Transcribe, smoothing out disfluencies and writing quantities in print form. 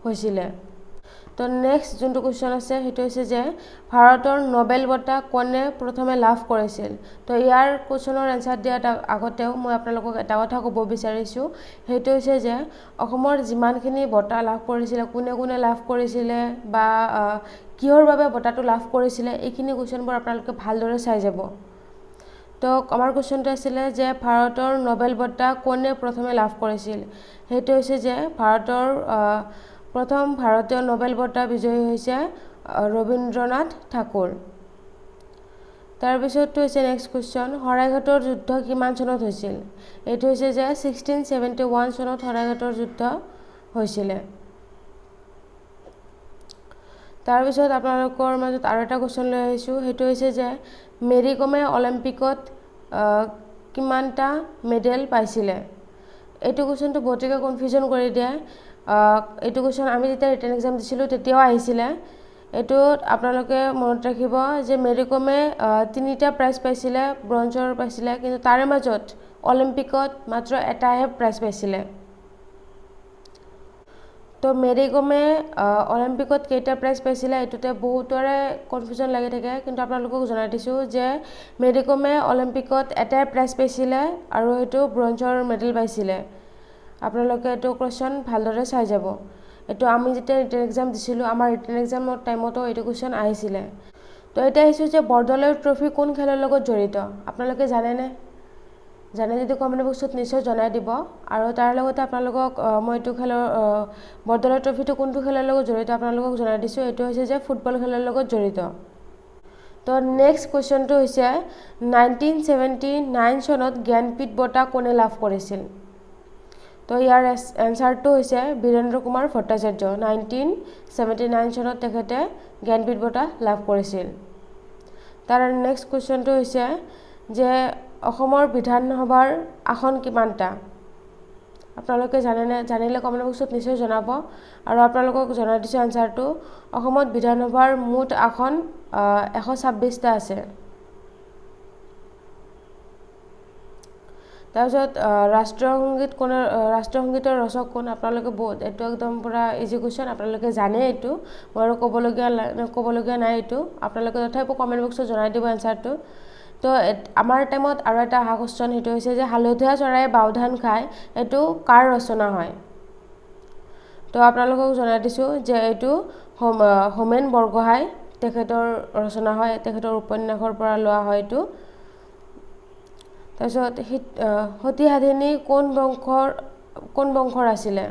হৈছিলে তো নেক্সট যোনটো কোৱেশ্চন আছে সেইটো হৈছে যে ভাৰতৰ নোবেল বঁটা কোনে প্ৰথমে লাভ কৰিছিল তো ইয়াৰ কোৱেশ্চনৰ এনসাৰ দিয়াৰ আগতেও মই আপোনালোকক এটা কথা ক'ব বিচাৰিছোঁ সেইটো হৈছে যে অসমৰ যিমানখিনি বঁটা লাভ কৰিছিলে কোনে কোনে লাভ কৰিছিলে বা কিহৰ বাবে বঁটাটো লাভ কৰিছিলে এইখিনি কোৱেশ্চনবোৰ আপোনালোকে ভালদৰে চাই যাব তো আমাৰ কোৱেশ্চনটো আছিলে যে ভাৰতৰ নোবেল বঁটা কোনে প্ৰথমে লাভ কৰিছিল সেইটো হৈছে যে ভাৰতৰ প্ৰথম ভাৰতীয় নোবেল বঁটা বিজয়ী হৈছে ৰবীন্দ্ৰনাথ ঠাকুৰ তাৰপিছতটো হৈছে নেক্সট কোৱেশ্চন শৰাইঘাটৰ যুদ্ধ কিমান চনত হৈছিল এইটো হৈছে যে 1671 চনত শৰাইঘাটৰ যুদ্ধ হৈছিলে তাৰপিছত আপোনালোকৰ মাজত আৰু এটা কোৱেশ্চন লৈ আহিছোঁ সেইটো হৈছে যে মেৰী কমে অলিম্পিকত কিমানটা মেডেল পাইছিলে এইটো কোৱেশ্চনটো বহুতকে কনফিউজন কৰি দিয়ে এইটো কোৱেশ্চন আমি যেতিয়া ৰিটেন এক্সাম দিছিলোঁ তেতিয়াও আহিছিলে এইটোত আপোনালোকে মনত ৰাখিব যে মেৰী কমে 3টা প্ৰাইজ পাইছিলে ব্ৰঞ্জৰ পাইছিলে কিন্তু তাৰে মাজত অলিম্পিকত মাত্ৰ এটাহে প্ৰাইজ পাইছিলে তো মেৰী কমে অলিম্পিকত কেইটা প্ৰাইজ পাইছিলে এইটোতে বহুতৰে কনফিউজন লাগি থাকে কিন্তু আপোনালোকক জনাই দিছোঁ যে মেৰী কমে অলিম্পিকত এটাই প্ৰাইজ পাইছিলে আৰু সেইটো ব্ৰঞ্জৰ মেডেল পাইছিলে আপোনালোকে এইটো কোৱেশ্চন ভালদৰে চাই যাব এইটো আমি যেতিয়া ৰিটেন এক্সাম দিছিলোঁ আমাৰ ৰিটেন এক্সামৰ টাইমতো এইটো কোৱেশ্চন আহিছিলে তো এতিয়া আহিছোঁ যে বৰদলৈ ট্ৰফি কোন খেলৰ লগত জড়িত আপোনালোকে জানেনে জানে যদি কমেণ্ট বক্সত নিশ্চয় জনাই দিব আৰু তাৰ লগতে আপোনালোকক মই এইটো খেলৰ বৰদলৈ ট্ৰফিটো কোনটো খেলৰ লগত জড়িত আপোনালোকক জনাই দিছোঁ এইটো হৈছে যে ফুটবল খেলৰ লগত জড়িত তো নেক্সট কুৱেশ্যনটো হৈছে 1979 চনত জ্ঞানপীঠ বঁটা কোনে লাভ কৰিছিল তো ইয়াৰ এনসাৰটো হৈছে বীৰেন্দ্ৰ কুমাৰ ভট্টাচাৰ্য 1979 চনত তেখেতে জ্ঞানপীঠ বঁটা লাভ কৰিছিল তাৰ নেক্সট কুৱেশ্যনটো হৈছে যে অসমৰ বিধানসভাৰ আসন কিমানটা আপোনালোকে জানেনে জানিলে কমেণ্ট বক্সত নিশ্চয় জনাব আৰু আপোনালোকক জনাই দিছোঁ আনসাৰটো অসমত বিধানসভাৰ মুঠ আসন 126টা আছে তাৰপিছত ৰাষ্ট্ৰীয় সংগীতৰ ৰচক কোন আপোনালোকে বহুত এইটো একদম পুৰা ইজি কুৱেশ্যন আপোনালোকে জানে এইটো মই আৰু ক'বলগীয়া নাই এইটো আপোনালোকে তথাপিও কমেণ্ট বক্সত জনাই দিব এনসাৰটো তো আমাৰ টাইমত আৰু এটা অহা কুৱেশ্যন সেইটো হৈছে যে হালধীয়া চৰায়ে বাওধান খায় এইটো কাৰ ৰচনা হয় তো আপোনালোকক জনাই দিছোঁ যে এইটো হোমেন বৰগোহাঁই তেখেতৰ ৰচনা হয় তেখেতৰ উপন্যাসৰ পৰা লোৱা হয় এইটো তাৰপিছত সতী সাধিনী কোন বংশৰ আছিলে